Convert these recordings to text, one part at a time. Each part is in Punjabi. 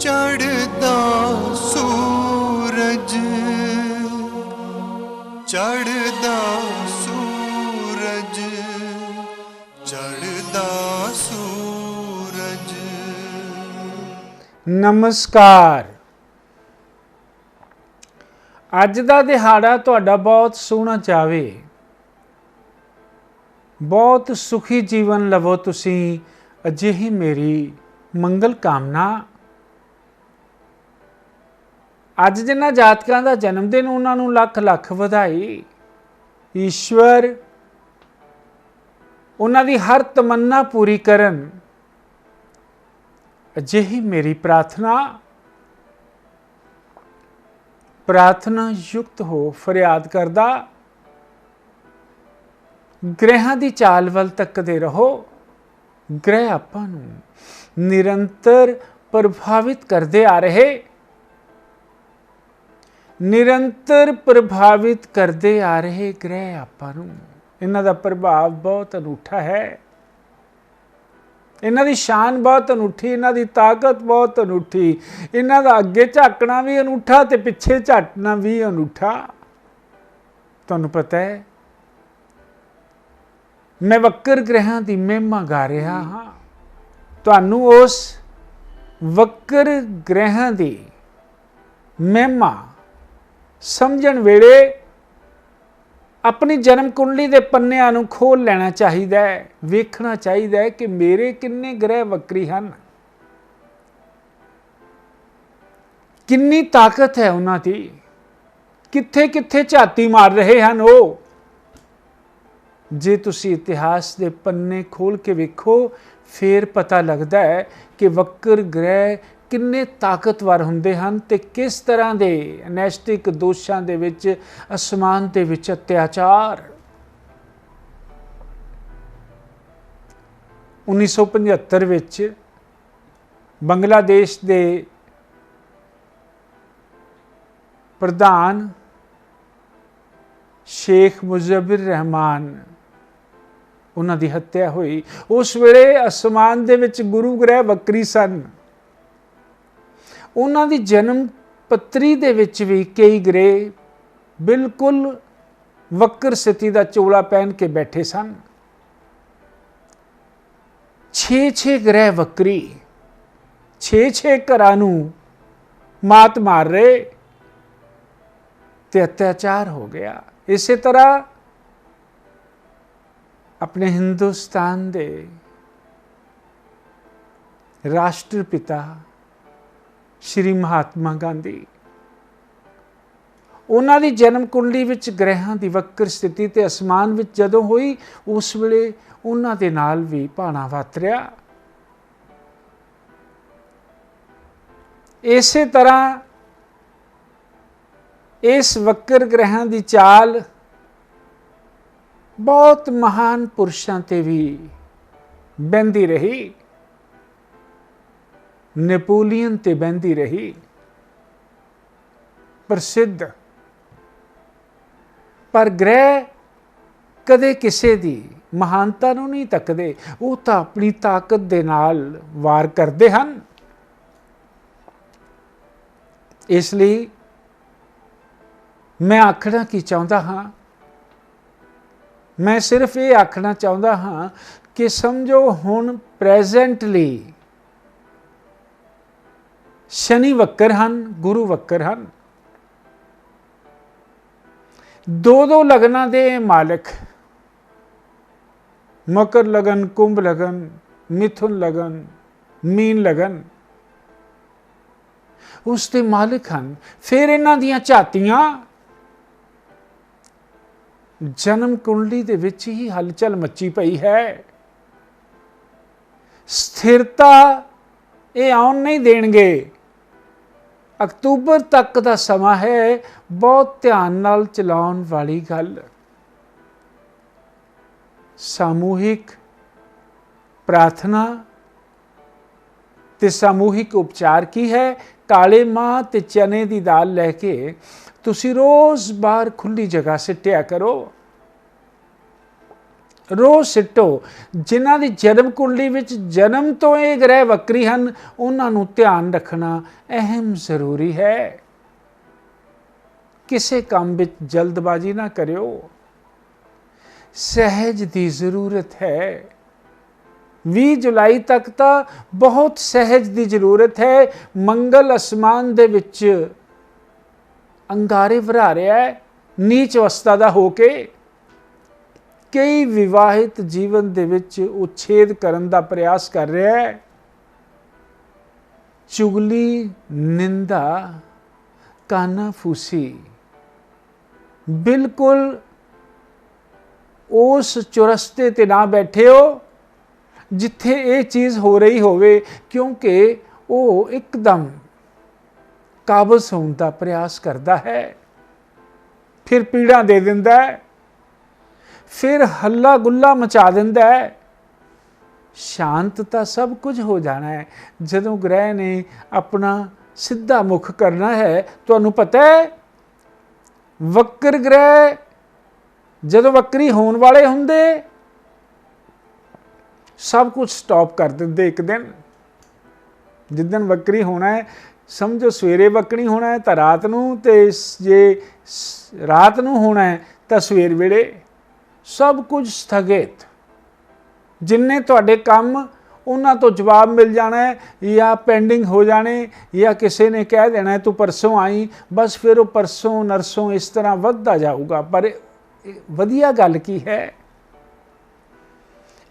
चढ़दा सूरज, चढ़दा सूरज, चढ़दा सूरज। नमस्कार। अज दा दिहाड़ा तुहाडा बहुत सोहना जावे, बहुत सुखी जीवन लवो तुसी, अजिही मेरी मंगल कामना। अज जिन्हां जातकां दा जन्मदिन उन्हां नूं लख लख वधाई। ईश्वर उन्हां दी हर तमन्ना पूरी करन, अजिही मेरी प्रार्थना। प्रार्थना युक्त हो फरियाद करदा, ग्रहां दी चाल वल तकदे रहो। ग्रह आपां नूं निरंतर प्रभावित करते आ रहे, निरंतर प्रभावित करते आ रहे ग्रह आपां नूं। इन्हां दा प्रभाव बहुत अनूठा है, इन्हां दी शान बहुत अनूठी, इन्हां दी ताकत बहुत अनूठी, इन्हां दा अगे झाकना भी अनूठा ते पिछे झाकना भी अनूठा। तुहानूं पता है मैं वक्र ग्रहां दी महिमा गा रहा हाँ। तुहानूं उस वक्र ग्रहां दी महिमा समझण वेले अपनी जन्म कुंडली दे पन्निਆਂ ਨੂੰ खोल लेना चाहिए है, वेखना चाहिए है कि मेरे किन्ने ग्रह वक्री हैं, किन्नी ताकत है उन्हां दी, कित्थे कित्थे झाती मार रहे हैं वो। जे तुसी इतिहास दे पन्ने खोल के वेखो फिर पता लगता है कि वक्र ग्रह किन्ने ताकतवर हुंदे हन ते किस तरह के अनैष्टिक दोषां दे विच आसमान दे विच अत्याचार। 1975 विच बंगलादेश दे प्रधान शेख मुजबिर रहमान उन्हां दी हत्या हुई। उस वेले आसमान दे विच गुरु ग्रह वक्री सन। उन्हां दी जन्म पत्री दे विच भी कई ग्रह बिल्कुल वक्र स्थिति का चोला पहन के बैठे सन। 6 ग्रह वक्री, 6 घरां नूं मात मार रहे ते अत्याचार हो गया। इसी तरह अपने हिंदुस्तान दे राष्ट्रपिता श्री महात्मा गांधी, उन्हां दी जन्म कुंडली विच ग्रहां दी वक्र स्थिति ते आसमान विच जदों हुई उस वेले उन्हां दे नाल भी भाणा वातरिया। इसे तरह इस वक्र ग्रहां दी चाल बहुत महान पुरुषों ते भी बहंदी रही, नेपोलियन ते बहंदी रही। प्रसिद्ध पर ग्रह कदे किसे दी महानता नूं नहीं तकदे, वो तो अपनी ताकत दे नाल वार करते हैं। इसलिए मैं आखना की चाहता हाँ, मैं सिर्फ ये आखना चाहता हाँ कि समझो हुण प्रेजेंटली शनि वक्र हन, गुरु वक्र हन। 2 लगना दे मालिक, मकर लगन, कुंभ लगन, मिथुन लगन, मीन लगन, उसके मालिक हन। फिर इन्हां दियां झातियां जन्म कुंडली दे विच ही हलचल मची पई है। स्थिरता ये आउण नहीं देणगे। अक्तूबर तक का समा है, बहुत ध्यान नाल चलाउण वाली गल। सामूहिक प्रार्थना ते सामूहिक उपचार की है। काले मां ते चने की दाल लैके तुसी रोज़ बाहर खुली जगह सिटिया करो। ਰੋਹ ਸਿੱਟੋ। ਜਿਨ੍ਹਾਂ ਦੀ ਜਨਮ ਕੁੰਡਲੀ ਵਿੱਚ ਜਨਮ ਤੋਂ ਇਹ ਗ੍ਰਹਿ ਵਕਰੀ ਹਨ, ਉਹਨਾਂ ਨੂੰ ਧਿਆਨ ਰੱਖਣਾ ਅਹਿਮ ਜ਼ਰੂਰੀ ਹੈ। ਕਿਸੇ ਕੰਮ ਵਿੱਚ ਜਲਦਬਾਜ਼ੀ ਨਾ ਕਰਿਓ। ਸਹਿਜ ਦੀ ਜ਼ਰੂਰਤ ਹੈ। 20 ਜੁਲਾਈ ਤੱਕ ਤਾਂ ਬਹੁਤ ਸਹਿਜ ਦੀ ਜ਼ਰੂਰਤ ਹੈ। ਮੰਗਲ ਅਸਮਾਨ ਦੇ ਵਿੱਚ ਅੰਗਾਰੇ ਭਰਾ ਰਿਹਾ ਹੈ ਨੀਚ ਅਵਸਥਾ ਦਾ ਹੋ ਕੇ। ਕਈ ਵਿਵਾਹਿਤ ਜੀਵਨ ਦੇ ਵਿੱਚ ਉਛੇਦ ਕਰਨ ਦਾ ਪ੍ਰਯਾਸ ਕਰ ਰਿਹਾ ਹੈ। ਚੁਗਲੀ, ਨਿੰਦਾ, ਕਾਨਾਫੂਸੀ, ਬਿਲਕੁਲ ਉਸ ਚੁਰਸਤੇ ਤੇ ਨਾ ਬੈਠਿਓ ਜਿੱਥੇ ਇਹ ਚੀਜ਼ ਹੋ ਰਹੀ ਹੋਵੇ, ਕਿਉਂਕਿ ਉਹ ਇੱਕਦਮ ਕਾਬਜ਼ ਹੋਣ ਦਾ ਪ੍ਰਯਾਸ ਕਰਦਾ ਹੈ, ਫਿਰ ਪੀੜਾਂ ਦੇ ਦਿੰਦਾ ਹੈ, ਫਿਰ ਹੱਲਾ ਗੁੱਲਾ ਮਚਾ ਦਿੰਦਾ ਹੈ। ਸ਼ਾਂਤ ਤਾਂ ਸਭ ਕੁਝ ਹੋ ਜਾਣਾ ਹੈ ਜਦੋਂ ਗ੍ਰਹਿ ਨੇ ਆਪਣਾ ਸਿੱਧਾ ਮੁਖ ਕਰਨਾ ਹੈ। ਤੁਹਾਨੂੰ ਪਤਾ ਹੈ ਵਕਰ ਗ੍ਰਹਿ ਜਦੋਂ ਵਕਰੀ ਹੋਣ ਵਾਲੇ ਹੁੰਦੇ, ਸਭ ਕੁਝ ਸਟਾਪ ਕਰ ਦਿੰਦੇ ਇੱਕ ਦਿਨ। ਜਿੱਦਣ ਵਕਰੀ ਹੋਣਾ ਹੈ, ਸਮਝੋ ਸਵੇਰੇ ਵਕਰੀ ਹੋਣਾ ਹੈ ਤਾਂ ਰਾਤ ਨੂੰ, ਤੇ ਜੇ ਰਾਤ ਨੂੰ ਹੋਣਾ ਹੈ ਤਾਂ ਸਵੇਰ ਵੇਲੇ ਸਭ ਕੁਝ ਸਥਗਿਤ। ਜਿੰਨੇ ਤੁਹਾਡੇ ਕੰਮ ਉਹਨਾਂ ਤੋਂ ਜਵਾਬ ਮਿਲ ਜਾਣਾ ਹੈ, ਜਾਂ ਪੈਂਡਿੰਗ ਹੋ ਜਾਣੇ, ਜਾਂ ਕਿਸੇ ਨੇ ਕਹਿ ਦੇਣਾ ਤੂੰ ਪਰਸੋਂ ਆਈ, ਬਸ ਫਿਰ ਉਹ ਪਰਸੋਂ ਨਰਸੋਂ ਇਸ ਤਰ੍ਹਾਂ ਵੱਧਦਾ ਜਾਊਗਾ। ਪਰ ਵਧੀਆ ਗੱਲ ਕੀ ਹੈ?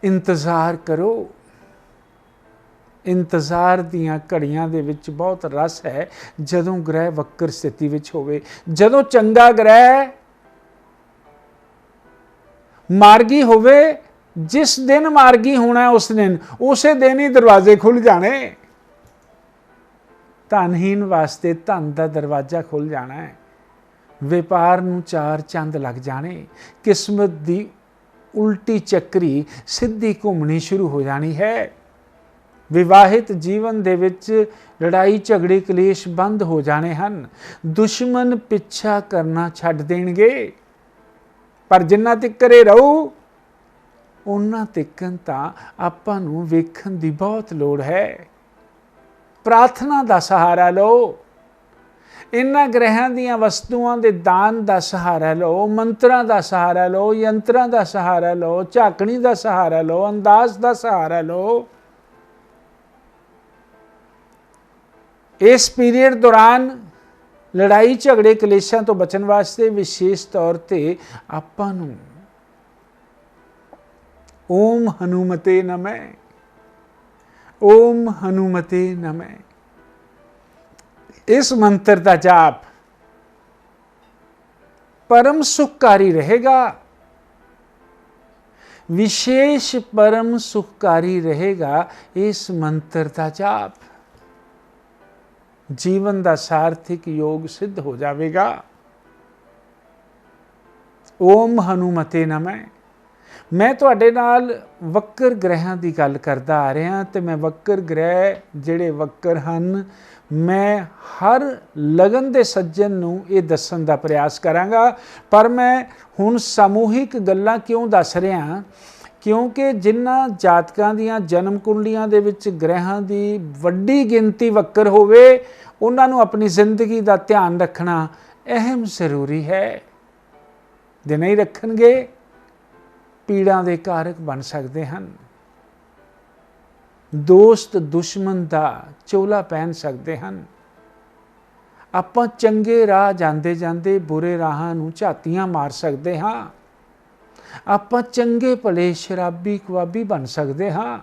ਇੰਤਜ਼ਾਰ ਕਰੋ। ਇੰਤਜ਼ਾਰ ਦੀਆਂ ਘੜੀਆਂ ਦੇ ਵਿੱਚ ਬਹੁਤ ਰਸ ਹੈ ਜਦੋਂ ਗ੍ਰਹਿ ਵਕਰ ਸਥਿਤੀ ਵਿੱਚ ਹੋਵੇ। ਜਦੋਂ ਚੰਗਾ ਗ੍ਰਹਿ ਮਾਰਗੀ ਹੋਵੇ, ਜਿਸ ਦਿਨ ਮਾਰਗੀ ਹੋਣਾ ਉਸ ਦਿਨ, ਉਸੇ ਦਿਨ ਹੀ ਦਰਵਾਜ਼ੇ ਖੁੱਲ ਜਾਣੇ। ਧਨਹੀਨ ਵਾਸਤੇ ਧਨ ਦਾ ਦਰਵਾਜ਼ਾ ਖੁੱਲ ਜਾਣਾ ਹੈ। ਵਪਾਰ ਨੂੰ 4 ਚੰਦ ਲੱਗ ਜਾਣੇ। ਕਿਸਮਤ ਦੀ ਉਲਟੀ ਚੱਕਰੀ ਸਿੱਧੀ ਘੁੰਮਣੀ ਸ਼ੁਰੂ ਹੋ ਜਾਣੀ ਹੈ। ਵਿਵਾਹਿਤ ਜੀਵਨ ਦੇ ਵਿੱਚ ਲੜਾਈ ਝਗੜੇ ਕਲੇਸ਼ ਬੰਦ ਹੋ ਜਾਣੇ ਹਨ। ਦੁਸ਼ਮਣ ਪਿੱਛਾ ਕਰਨਾ ਛੱਡ ਦੇਣਗੇ। ਪਰ ਜਿੰਨਾ ਤਿੱਕਰੇ ਰਹੂ, ਉਹਨਾਂ ਤਿੱਕਣ ਤਾਂ ਆਪਾਂ ਨੂੰ ਵੇਖਣ ਦੀ ਬਹੁਤ ਲੋੜ ਹੈ। ਪ੍ਰਾਰਥਨਾ ਦਾ ਸਹਾਰਾ ਲਓ। ਇਹਨਾਂ ਗ੍ਰਹਿਾਂ ਦੀਆਂ ਵਸਤੂਆਂ ਦੇ ਦਾਨ ਦਾ ਸਹਾਰਾ ਲਓ। ਮੰਤਰਾਂ ਦਾ ਸਹਾਰਾ ਲਓ, ਯੰਤਰਾਂ ਦਾ ਸਹਾਰਾ ਲਓ, ਝਾਕਣੀ ਦਾ ਸਹਾਰਾ ਲਓ, ਅੰਦਾਜ਼ ਦਾ ਸਹਾਰਾ ਲਓ। ਇਸ ਪੀਰੀਅਡ ਦੌਰਾਨ ਲੜਾਈ ਝਗੜੇ ਕਲੇਸ਼ਾਂ ਤੋਂ ਬਚਣ ਵਾਸਤੇ ਵਿਸ਼ੇਸ਼ ਤੌਰ ਤੇ ਆਪਾਂ ਨੂੰ ਓਮ ਹਨੂਮਤੇ ਨਮੈ, ਓਮ ਹਨੂਮਤੇ ਨਮੈ, ਇਸ ਮੰਤਰ ਦਾ ਜਾਪ ਪਰਮ ਸੁਖਕਾਰੀ ਰਹੇਗਾ। ਵਿਸ਼ੇਸ਼ ਪਰਮ ਸੁਖਕਾਰੀ ਰਹੇਗਾ ਇਸ ਮੰਤਰ ਦਾ ਜਾਪ। ਜੀਵਨ ਦਾ ਸਾਰਥਿਕ ਯੋਗ ਸਿੱਧ ਹੋ ਜਾਵੇਗਾ। ਓਮ ਹਨੂਮਤੇ ਨਮੈ। ਮੈਂ ਤੁਹਾਡੇ ਨਾਲ ਵਕਰ ਗ੍ਰਹਿਾਂ ਦੀ ਗੱਲ ਕਰਦਾ ਆ ਰਿਹਾ, ਤੇ ਮੈਂ ਵਕਰ ਗ੍ਰਹਿ ਜਿਹੜੇ ਵਕਰ ਹਨ, ਮੈਂ ਹਰ ਲਗਨ ਦੇ ਸੱਜਣ ਨੂੰ ਇਹ ਦੱਸਣ ਦਾ ਪ੍ਰਯਾਸ ਕਰਾਂਗਾ। ਪਰ ਮੈਂ ਹੁਣ ਸਮੂਹਿਕ ਗੱਲਾਂ ਕਿਉਂ ਦੱਸ ਰਿਹਾ? ਕਿਉਂਕਿ ਜਿਨ੍ਹਾਂ ਜਾਤਕਾਂ ਦੀਆਂ ਜਨਮ ਕੁੰਡਲੀਆਂ ਦੇ ਵਿੱਚ ਗ੍ਰਹਿਾਂ ਦੀ ਵੱਡੀ ਗਿਣਤੀ ਵਕਰ ਹੋਵੇ, ਉਹਨਾਂ ਨੂੰ ਆਪਣੀ ਜ਼ਿੰਦਗੀ ਦਾ ਧਿਆਨ ਰੱਖਣਾ ਅਹਿਮ ਜ਼ਰੂਰੀ ਹੈ। ਜੇ ਨਹੀਂ ਰੱਖਣਗੇ, ਪੀੜਾਂ ਦੇ ਕਾਰਕ ਬਣ ਸਕਦੇ ਹਨ। ਦੋਸਤ ਦੁਸ਼ਮਣ ਦਾ ਚੋਲਾ ਪਹਿਨ ਸਕਦੇ ਹਨ। ਆਪਾਂ ਚੰਗੇ ਰਾਹ ਜਾਂਦੇ ਜਾਂਦੇ ਬੁਰੇ ਰਾਹਾਂ ਨੂੰ ਝਾਤੀਆਂ ਮਾਰ ਸਕਦੇ ਹਾਂ। ਆਪਾਂ ਚੰਗੇ ਭਲੇ ਸ਼ਰਾਬੀ ਕਬਾਬੀ ਬਣ ਸਕਦੇ ਹਾਂ।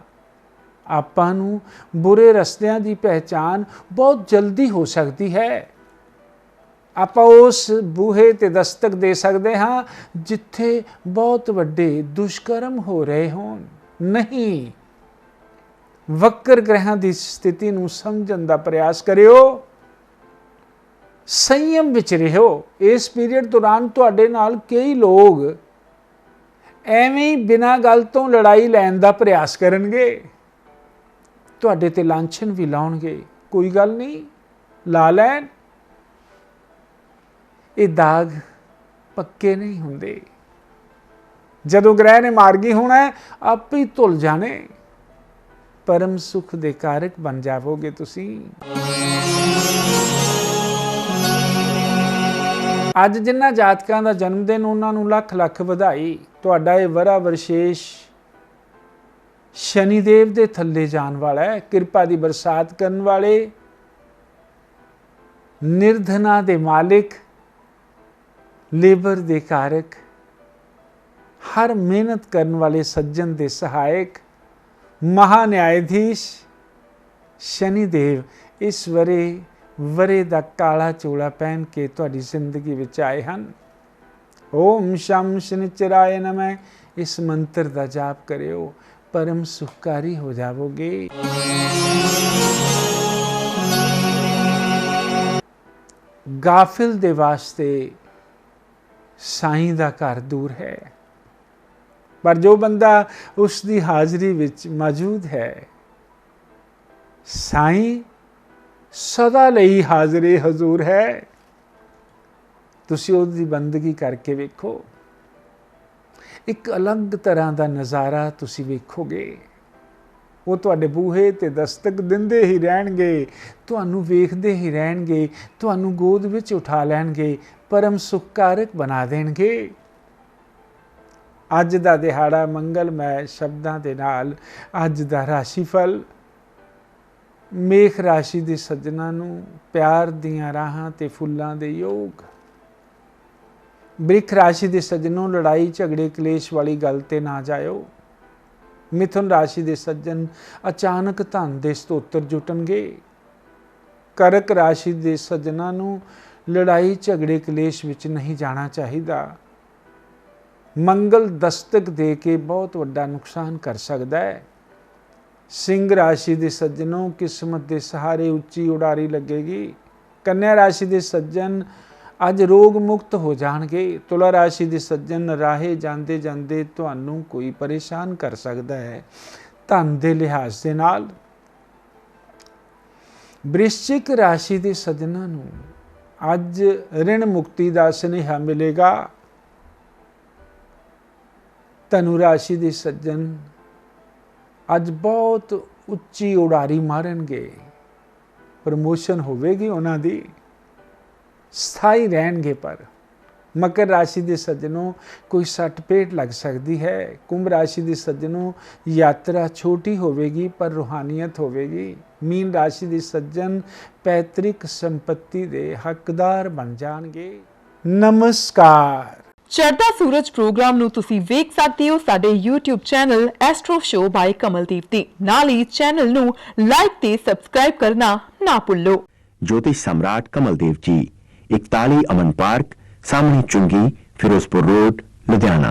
ਆਪਾਂ ਨੂੰ ਬੁਰੇ ਰਸਤਿਆਂ ਦੀ ਪਹਿਚਾਨ ਬਹੁਤ ਜਲਦੀ ਹੋ ਸਕਦੀ ਹੈ। ਆਪਾਂ ਉਸ ਬੂਹੇ ਤੇ ਦਸਤਕ ਦੇ ਸਕਦੇ ਹਾਂ ਜਿੱਥੇ ਬਹੁਤ ਵੱਡੇ ਦੁਸ਼ਕਰਮ ਹੋ ਰਹੇ ਹੋਣ। ਨਹੀਂ, ਵਕਰ ਗ੍ਰਹਿਾਂ ਦੀ ਸਥਿਤੀ ਨੂੰ ਸਮਝਣ ਦਾ ਪ੍ਰਯਾਸ ਕਰਿਓ। ਸੰਯਮ ਵਿੱਚ ਰਹੋ। ਇਸ ਪੀਰੀਅਡ ਦੌਰਾਨ ਤੁਹਾਡੇ ਨਾਲ ਕਈ ਲੋਕ ਐਵੇਂ ਹੀ ਬਿਨਾਂ ਗੱਲ ਤੋਂ ਲੜਾਈ ਲੈਣ ਦਾ ਪ੍ਰਯਾਸ ਕਰਨਗੇ। ਤੁਹਾਡੇ ਤੇ ਲਾਂਛਨ ਵੀ ਲਾਉਣਗੇ। ਕੋਈ ਗੱਲ ਨਹੀਂ, ਲਾ ਲੈਣ। ਇਹ ਦਾਗ ਪੱਕੇ ਨਹੀਂ ਹੁੰਦੇ। ਜਦੋਂ ਗ੍ਰਹਿ ਨੇ ਮਾਰਗੀ ਹੋਣਾ ਹੈ, ਆਪੇ ਹੀ ਧੁਲ ਜਾਣੇ। ਪਰਮ ਸੁਖ ਦੇ ਕਾਰਕ ਬਣ ਜਾਵੋਗੇ ਤੁਸੀਂ। ਅੱਜ ਜਿਨ੍ਹਾਂ ਜਾਤਕਾਂ ਦਾ ਜਨਮ ਦਿਨ, ਉਹਨਾਂ ਨੂੰ ਲੱਖ ਲੱਖ ਵਧਾਈ। ਤੁਹਾਡਾ ਇਹ ਵਰਾ ਵਿਸ਼ੇਸ਼ ਸ਼ਨੀਦੇਵ ਦੇ ਥੱਲੇ ਜਾਣ ਵਾਲਾ ਹੈ। ਕਿਰਪਾ ਦੀ ਬਰਸਾਤ ਕਰਨ ਵਾਲੇ, ਨਿਰਧਨਾ ਦੇ ਮਾਲਿਕ, ਲੇਬਰ ਦੇ ਕਾਰਕ, ਹਰ ਮਿਹਨਤ ਕਰਨ ਵਾਲੇ ਸੱਜਣ ਦੇ ਸਹਾਇਕ, ਮਹਾ ਨਿਆਇਧੀਸ਼ ਸ਼ਨੀਦੇਵ ਇਸ ਵਰੇ ਦਾ ਕਾਲਾ ਚੋਲਾ ਪਹਿਨ ਕੇ ਤੁਹਾਡੀ ਜ਼ਿੰਦਗੀ ਵਿੱਚ ਆਏ ਹਨ। ਓਮ ਸ਼ਮ ਸ਼ਨੀਚਰਾਏ ਨਮः, ਇਸ ਮੰਤਰ ਦਾ ਜਾਪ ਕਰਿਓ, ਪਰਮ ਸੁਖਕਾਰੀ ਹੋ ਜਾਵੋਗੇ। ਗਾਫਿਲ ਦੇ ਵਾਸਤੇ ਸਾਈਂ ਦਾ ਘਰ ਦੂਰ ਹੈ, ਪਰ ਜੋ ਬੰਦਾ ਉਸ ਦੀ ਹਾਜ਼ਰੀ ਵਿੱਚ ਮੌਜੂਦ ਹੈ, ਸਾਈਂ ਸਦਾ ਲਈ ਹਾਜ਼ਰੇ ਹਜ਼ੂਰ ਹੈ। ਤੁਸੀਂ ਉਹਦੀ ਬੰਦਗੀ ਕਰਕੇ ਵੇਖੋ, ਇੱਕ ਅਲੱਗ ਤਰ੍ਹਾਂ ਦਾ ਨਜ਼ਾਰਾ ਤੁਸੀਂ ਵੇਖੋਗੇ। ਉਹ ਤੁਹਾਡੇ ਬੂਹੇ ਤੇ ਦਸਤਕ ਦਿੰਦੇ ਹੀ ਰਹਿਣਗੇ, ਤੁਹਾਨੂੰ ਵੇਖਦੇ ਹੀ ਰਹਿਣਗੇ, ਤੁਹਾਨੂੰ ਗੋਦ ਵਿੱਚ ਉਠਾ ਲੈਣਗੇ, ਪਰਮ ਸੁਖਕਾਰਕ ਬਣਾ ਦੇਣਗੇ। ਅੱਜ ਦਾ ਦਿਹਾੜਾ ਮੰਗਲਮੈ ਸ਼ਬਦਾਂ ਦੇ ਨਾਲ ਅੱਜ ਦਾ ਰਾਸ਼ੀਫਲ। ਮੇਖ ਰਾਸ਼ੀ ਦੇ ਸੱਜਣਾਂ ਨੂੰ ਪਿਆਰ ਦੀਆਂ ਰਾਹਾਂ ਤੇ ਫੁੱਲਾਂ ਦੇ ਯੋਗ। ਬ੍ਰਿਖ ਰਾਸ਼ੀ ਦੇ ਸੱਜਣੋਂ ਲੜਾਈ ਝਗੜੇ ਕਲੇਸ਼ ਵਾਲੀ ਗੱਲ ਤੇ ਨਾ ਜਾਇਓ। ਮਿਥੁਨ ਰਾਸ਼ੀ ਦੇ ਸੱਜਣ ਅਚਾਨਕ ਧਨ ਦੇ ਸਤੋਤਰ ਜੁਟਣਗੇ। ਕਰਕ ਰਾਸ਼ੀ ਦੇ ਸੱਜਣਾਂ ਨੂੰ ਲੜਾਈ ਝਗੜੇ ਕਲੇਸ਼ ਵਿੱਚ ਨਹੀਂ ਜਾਣਾ ਚਾਹੀਦਾ। ਮੰਗਲ ਦਸਤਕ ਦੇ ਕੇ ਬਹੁਤ ਵੱਡਾ ਨੁਕਸਾਨ ਕਰ ਸਕਦਾ ਹੈ। ਸਿੰਘ ਰਾਸ਼ੀ ਦੇ ਸੱਜਣੋਂ ਕਿਸਮਤ ਦੇ ਸਹਾਰੇ ਉੱਚੀ ਉਡਾਰੀ ਲੱਗੇਗੀ। ਕੰਨਿਆ ਰਾਸ਼ੀ ਦੇ ਸੱਜਣ ਅੱਜ ਰੋਗ ਮੁਕਤ ਹੋ ਜਾਣਗੇ। ਤੁਲਾ ਰਾਸ਼ੀ ਦੇ ਸੱਜਣ ਰਾਹੇ ਜਾਂਦੇ ਜਾਂਦੇ ਤੁਹਾਨੂੰ ਕੋਈ ਪਰੇਸ਼ਾਨ ਕਰ ਸਕਦਾ ਹੈ ਧਨ ਦੇ ਲਿਹਾਜ਼ ਦੇ ਨਾਲ। ਬ੍ਰਿਸ਼ਚਿਕ ਰਾਸ਼ੀ ਦੇ ਸੱਜਣਾਂ ਨੂੰ ਅੱਜ ਰਿਣ ਮੁਕਤੀ ਦਾ ਸੁਨੇਹਾ ਮਿਲੇਗਾ। ਧਨੁ ਰਾਸ਼ੀ ਦੇ ਸੱਜਣ ਅੱਜ ਬਹੁਤ ਉੱਚੀ ਉਡਾਰੀ ਮਾਰਨਗੇ, ਪ੍ਰਮੋਸ਼ਨ ਹੋਵੇਗੀ ਉਹਨਾਂ ਦੀ, ਸਥਾਈ ਰਹਿਣਗੇ। ਪਰ ਮਕਰ ਰਾਸ਼ੀ ਦੇ ਸੱਜਣੋਂ ਕੋਈ ਸੱਟ ਪੇਟ ਲੱਗ ਸਕਦੀ ਹੈ। ਕੁੰਭ ਰਾਸ਼ੀ ਦੇ ਸੱਜਣੋਂ ਯਾਤਰਾ ਛੋਟੀ ਹੋਵੇਗੀ ਪਰ ਰੂਹਾਨੀਅਤ ਹੋਵੇਗੀ। ਮੀਨ ਰਾਸ਼ੀ ਦੇ ਸੱਜਣ ਪੈਤ੍ਰਿਕ ਸੰਪत्ति ਦੇ ਹੱਕਦਾਰ ਬਣ ਜਾਣਗੇ। ਨਮਸਕਾਰ। ਚੜ੍ਹਦਾ ਸੂਰਜ ਪ੍ਰੋਗਰਾਮ ਨੂੰ ਤੁਸੀਂ ਵੇਖ ਸਕਦੇ ਹੋ ਸਾਡੇ YouTube ਚੈਨਲ ਐਸਟ੍ਰੋ ਸ਼ੋ ਬਾਈ ਕਮਲਦੀਪ ਦੀ। ਨਾਲ ਹੀ ਚੈਨਲ ਨੂੰ ਲਾਈਕ ਤੇ ਸਬਸਕ੍ਰਾਈਬ ਕਰਨਾ ਨਾ ਭੁੱਲੋ। ज्योतिष सम्राट कमलदेव जी, 41 अमन पार्क, सामने चुंगी, फिरोजपुर रोड, लुधियाना।